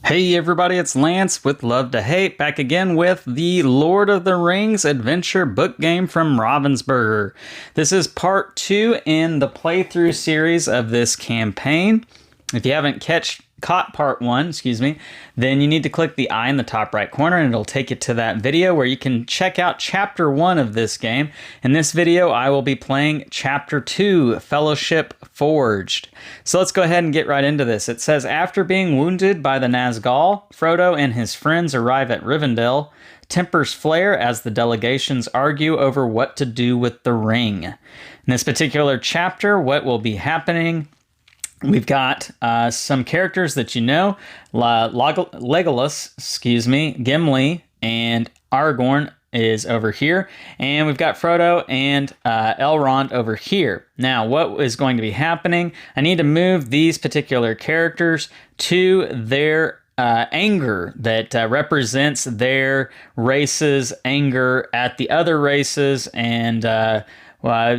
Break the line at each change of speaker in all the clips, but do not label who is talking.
Hey everybody, it's Lance with Love to Hate, back again with the Lord of the Rings adventure book game from Ravensburger. This is part 2 in the playthrough series of this campaign. If you haven't caught part 1, then you need to click the I in the top right corner and it'll take you to that video where you can check out chapter 1 of this game. In this video, I will be playing chapter 2, Fellowship Forged. So let's go ahead and get right into this. It says, after being wounded by the Nazgul, Frodo and his friends arrive at Rivendell. Tempers flare as the delegations argue over what to do with the ring. In this particular chapter, what will be happening? We've got some characters that you know, Legolas, Gimli, and Aragorn is over here, and we've got Frodo and Elrond over here. Now, what is going to be happening? I need to move these particular characters to their anger that represents their race's anger at the other races, and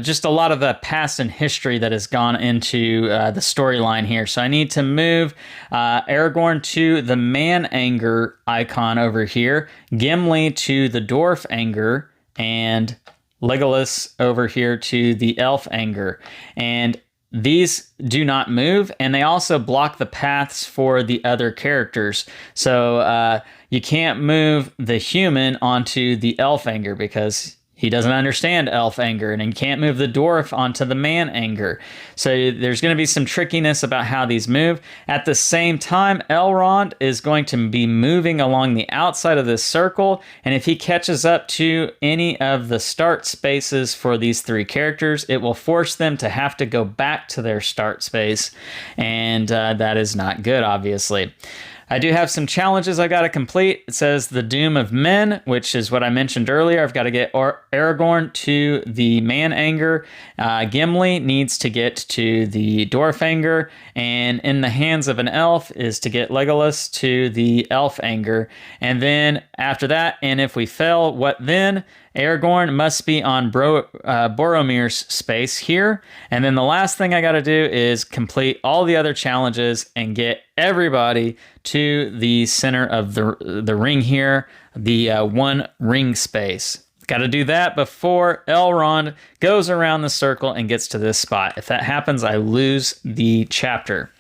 just a lot of the past and history that has gone into the storyline here. So I need to move Aragorn to the man anger icon over here, Gimli to the dwarf anger, and Legolas over here to the elf anger. And these do not move, and they also block the paths for the other characters. So you can't move the human onto the elf anger because he doesn't understand elf anger, and he can't move the dwarf onto the man anger. So there's going to be some trickiness about how these move. At the same time, Elrond is going to be moving along the outside of this circle, and if he catches up to any of the start spaces for these three characters, it will force them to have to go back to their start space, and that is not good, obviously. I do have some challenges I got to complete. It says the Doom of Men, which is what I mentioned earlier. I've got to get Aragorn to the man anger. Gimli needs to get to the dwarf anger. And in the hands of an elf is to get Legolas to the elf anger. And then after that, and if we fail, what then? Aragorn must be on Boromir's space here. And then the last thing I got to do is complete all the other challenges and get everybody to the center of the ring here, the one ring space. Got to do that before Elrond goes around the circle and gets to this spot. If that happens, I lose the chapter.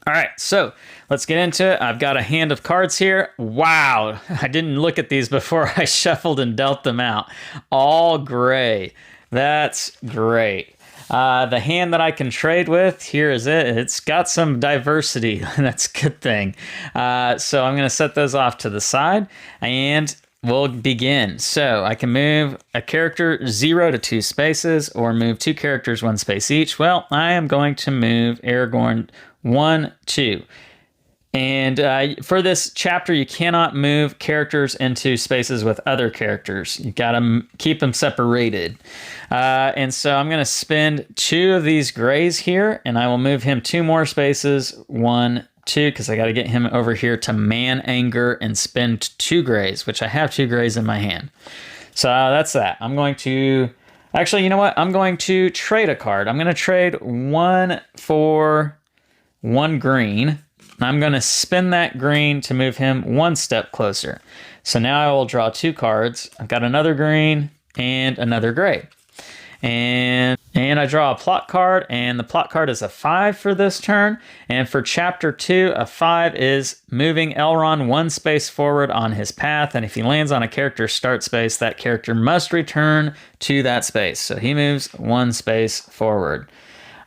All right, so let's get into it. I've got a hand of cards here. Wow, I didn't look at these before I shuffled and dealt them out. All gray. That's great. The hand that I can trade with, here is it. It's got some diversity. That's a good thing. So I'm going to set those off to the side, and we'll begin. So I can move a character 0 to 2 spaces, or move 2 characters 1 space each. Well, I am going to move Aragorn 1, 2. And for this chapter, you cannot move characters into spaces with other characters. You got to keep them separated. And so I'm going to spend 2 of these grays here, and I will move him 2 more spaces, 1, 2, because I got to get him over here to man anger and spend 2 grays, which I have 2 grays in my hand. So that's that. I'm going to... Actually, you know what? I'm going to trade a card. I'm going to trade 1 for 1 green. I'm going to spin that green to move him 1 step closer. So now I will draw 2 cards. I've got another green and another gray. And I draw a plot card, and the plot card is a 5 for this turn. And for chapter 2, a 5 is moving Elrond 1 space forward on his path. And if he lands on a character's start space, that character must return to that space. So he moves 1 space forward.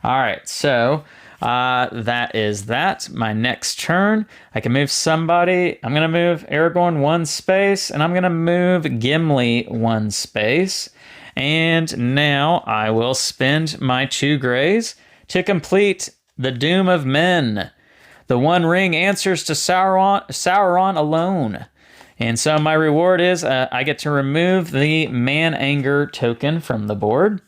All right, so that is that. My next turn, I can move somebody. I'm going to move Aragorn 1 space, and I'm going to move Gimli 1 space. And now I will spend my 2 grays to complete the Doom of Men. The One Ring answers to Sauron alone. And so my reward is I get to remove the Man Anger token from the board.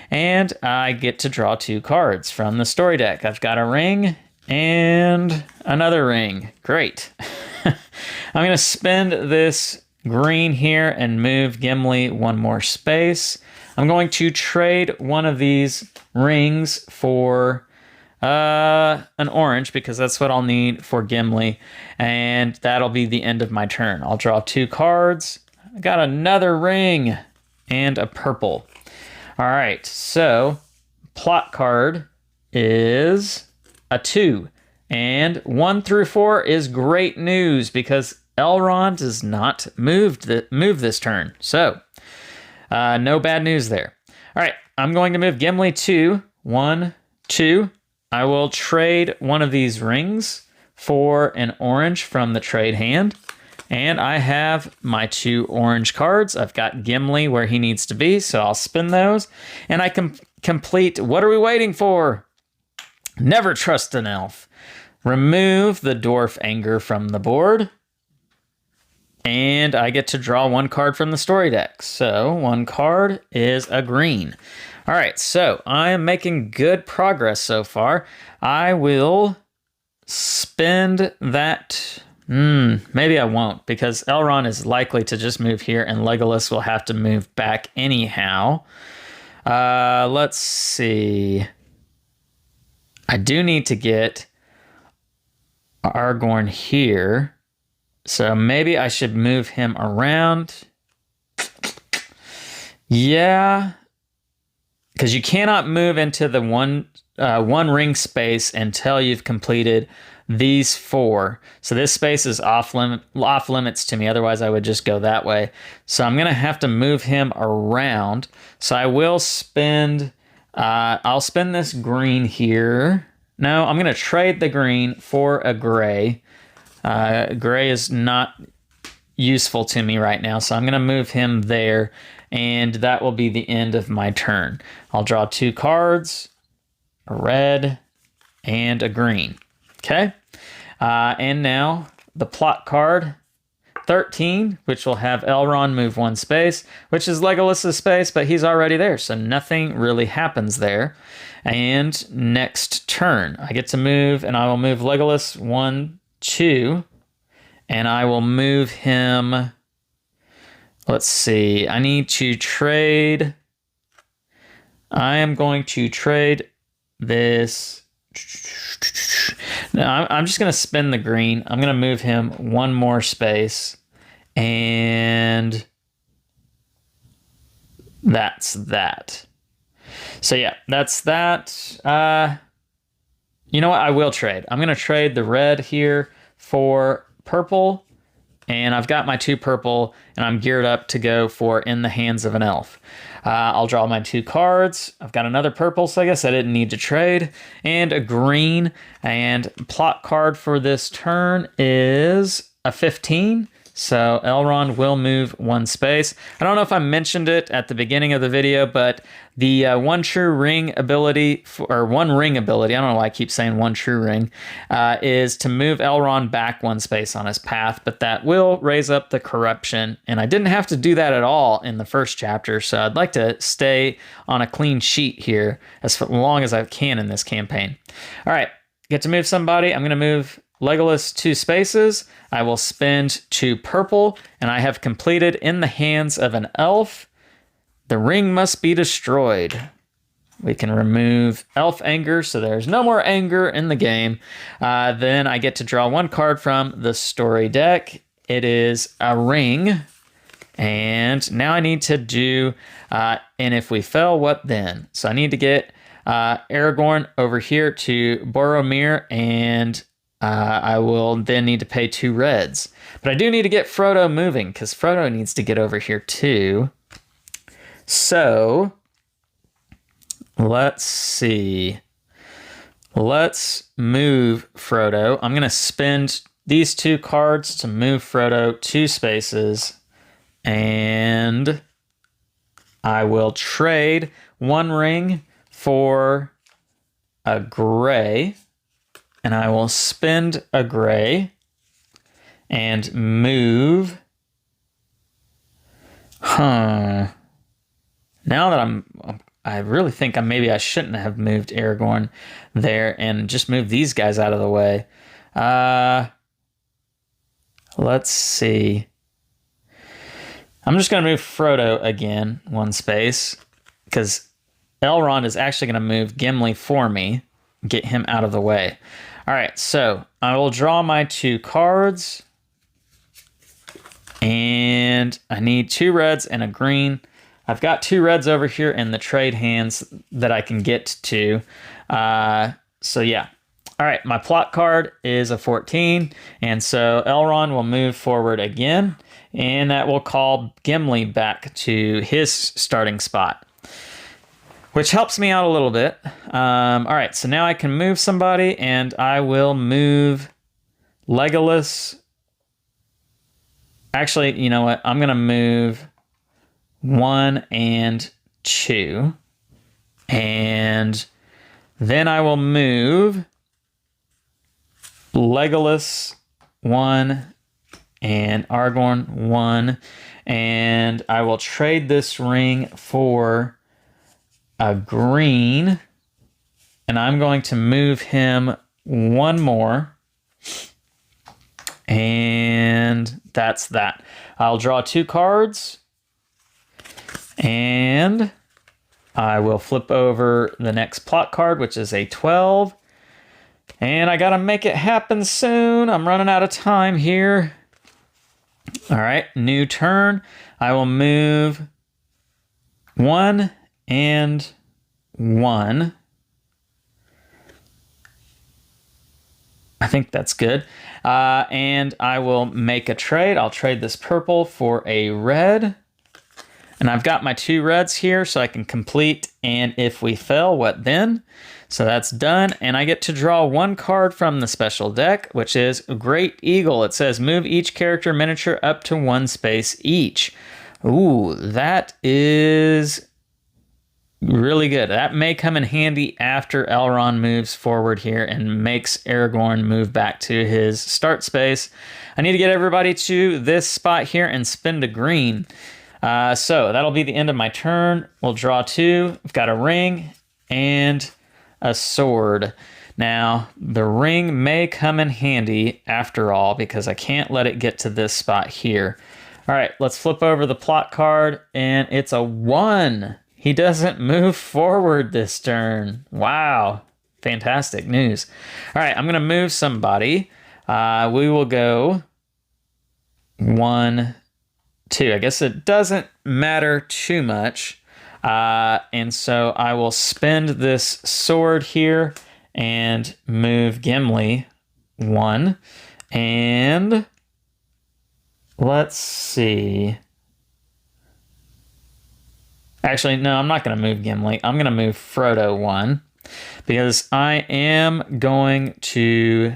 And I get to draw 2 cards from the story deck. I've got a ring and another ring. Great. I'm going to spend this green here and move Gimli 1 more space. I'm going to trade one of these rings for an orange because that's what I'll need for Gimli. And that'll be the end of my turn. I'll draw 2 cards. I got another ring and a purple. All right, so plot card is a 2. And 1 through 4 is great news because Elrond does not move this turn. So, no bad news there. All right, I'm going to move Gimli to 1, 2. I will trade one of these rings for an orange from the trade hand. And I have my 2 orange cards. I've got Gimli where he needs to be, so I'll spin those. And I can complete, what are we waiting for? Never trust an elf. Remove the Dwarf Anger from the board. And I get to draw 1 card from the story deck. So 1 card is a green. All right, so I am making good progress so far. I will spend that. Maybe I won't because Elrond is likely to just move here and Legolas will have to move back anyhow. Let's see. I do need to get Aragorn here. So maybe I should move him around. Yeah. Because you cannot move into the one ring space until you've completed these 4. So this space is off limits to me. Otherwise, I would just go that way. So I'm going to have to move him around. So I will spend... I'll spend this green here. No, I'm going to trade the green for a gray. Gray is not useful to me right now, so I'm going to move him there, and that will be the end of my turn. I'll draw 2 cards, a red and a green. Okay? And now the plot card, 13, which will have Elrond move 1 space, which is Legolas's space, but he's already there, so nothing really happens there. And next turn, I get to move, and I will move Legolas 1, 2, and I will move him. Let's see. I need to trade. I am going to trade this. No, I'm just going to spin the green. I'm going to move him 1 more space, and that's that. So yeah, that's that. You know what? I will trade. I'm going to trade the red here for purple, and I've got my 2 purple, and I'm geared up to go for In the Hands of an Elf. I'll draw my 2 cards. I've got another purple, so I guess I didn't need to trade, and a green. And plot card for this turn is a 15. So Elrond will move 1 space. I don't know if I mentioned it at the beginning of the video, but the One True Ring ability, or One Ring ability, I don't know why I keep saying One True Ring, is to move Elrond back 1 space on his path, but that will raise up the corruption. And I didn't have to do that at all in the first chapter, so I'd like to stay on a clean sheet here as long as I can in this campaign. All right, get to move somebody. I'm going to move Legolas 2 spaces. I will spend 2 purple, and I have completed In the Hands of an Elf. The ring must be destroyed. We can remove elf anger, so there's no more anger in the game. Then I get to draw 1 card from the story deck. It is a ring. And now I need to do, and if we fail, what then? So I need to get Aragorn over here to Boromir, and I will then need to pay 2 reds. But I do need to get Frodo moving, because Frodo needs to get over here too. So, let's see. Let's move Frodo. I'm going to spend these 2 cards to move Frodo 2 spaces. And I will trade 1 ring for a gray. And I will spend a gray and move. Now that I really think maybe I shouldn't have moved Aragorn there and just moved these guys out of the way. Let's see. I'm just going to move Frodo again 1 space because Elrond is actually going to move Gimli for me. get him out of the way. All right, so I will draw my 2 cards. And I need 2 reds and a green. I've got 2 reds over here in the trade hands that I can get to. So yeah. All right, my plot card is a 14. And so Elrond will move forward again. And that will call Gimli back to his starting spot, which helps me out a little bit. All right, so now I can move somebody, and I will move Legolas. Actually, you know what? I'm going to move 1 and 2. And then I will move Legolas 1 and Aragorn 1. And I will trade this ring for a green. And I'm going to move him 1 more. And that's that. I'll draw 2 cards. And I will flip over the next plot card, which is a 12. And I gotta make it happen soon. I'm running out of time here. All right, new turn. I will move 1 and 1. I think that's good. And I will make a trade. I'll trade this purple for a red. And I've got my 2 reds here, so I can complete. And if we fail, what then? So that's done. And I get to draw 1 card from the special deck, which is Great Eagle. It says move each character miniature up to 1 space each. Ooh, that is really good. That may come in handy after Elrond moves forward here and makes Aragorn move back to his start space. I need to get everybody to this spot here and spend a green. So that'll be the end of my turn. We'll draw 2. I've got a ring and a sword. Now, the ring may come in handy after all because I can't let it get to this spot here. All right, let's flip over the plot card, and it's a 1. He doesn't move forward this turn. Wow. Fantastic news. All right, I'm going to move somebody. We will go 1, 2. I guess it doesn't matter too much. And so I will spend this sword here and move Gimli 1. And let's see. Actually, no, I'm not going to move Gimli. I'm going to move Frodo 1 because I am going to...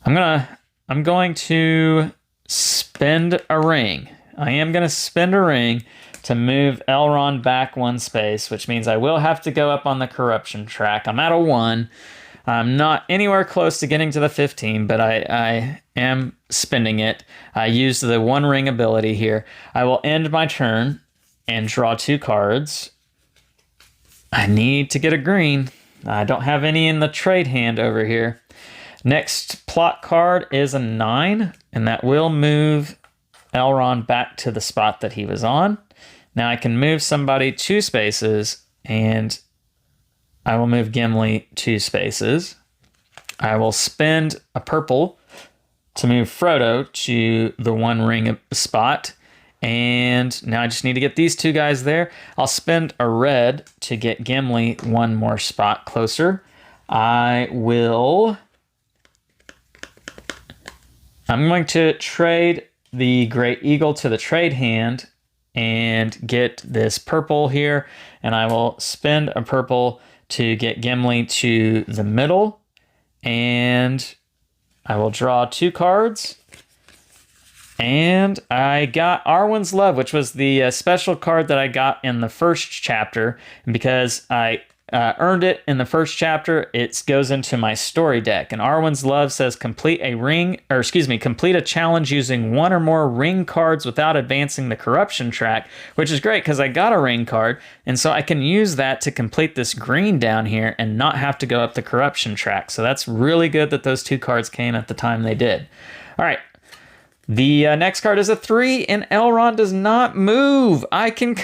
I'm going to spend a ring. I am going to spend a ring to move Elrond back 1 space, which means I will have to go up on the corruption track. I'm at a 1. I'm not anywhere close to getting to the 15, but I am spending it. I used the 1 ring ability here. I will end my turn and draw 2 cards. I need to get a green. I don't have any in the trade hand over here. Next plot card is a 9, and that will move Elrond back to the spot that he was on. Now I can move somebody 2 spaces, and I will move Gimli 2 spaces. I will spend a purple to move Frodo to the 1 ring spot. And now I just need to get these 2 guys there. I'll spend a red to get Gimli 1 more spot closer. I'm going to trade the Great Eagle to the trade hand and get this purple here. And I will spend a purple to get Gimli to the middle, and I will draw 2 cards, and I got Arwen's Love, which was the special card that I got in the first chapter, and because I earned it in the first chapter, it goes into my story deck, and Arwen's Love says complete a challenge using 1 or more ring cards without advancing the corruption track, which is great because I got a ring card, and so I can use that to complete this green down here and not have to go up the corruption track. So that's really good that those 2 cards came at the time they did. All right, The next card is a 3, and Elrond does not move. I can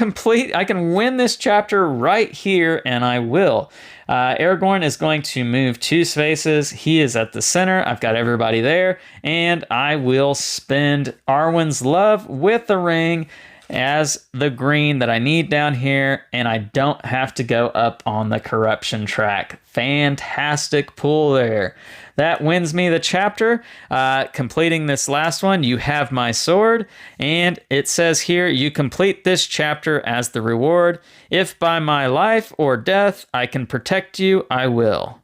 win this chapter right here, and I will. Aragorn is going to move 2 spaces. He is at the center. I've got everybody there, and I will spend Arwen's Love with the ring as the green that I need down here, and I don't have to go up on the corruption track. Fantastic pull there. That wins me the chapter. Completing this last one, you have my sword, and it says here, you complete this chapter as the reward. If by my life or death I can protect you, I will.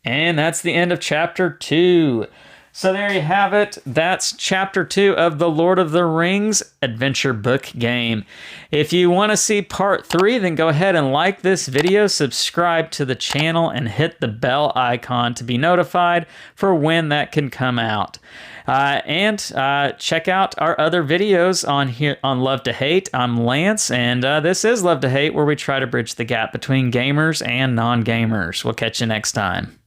And that's the end of chapter 2. So there you have it. That's chapter 2 of the Lord of the Rings adventure book game. If you want to see part 3, then go ahead and like this video, subscribe to the channel, and hit the bell icon to be notified for when that can come out. And check out our other videos on here on Love to Hate. I'm Lance, and this is Love to Hate, where we try to bridge the gap between gamers and non-gamers. We'll catch you next time.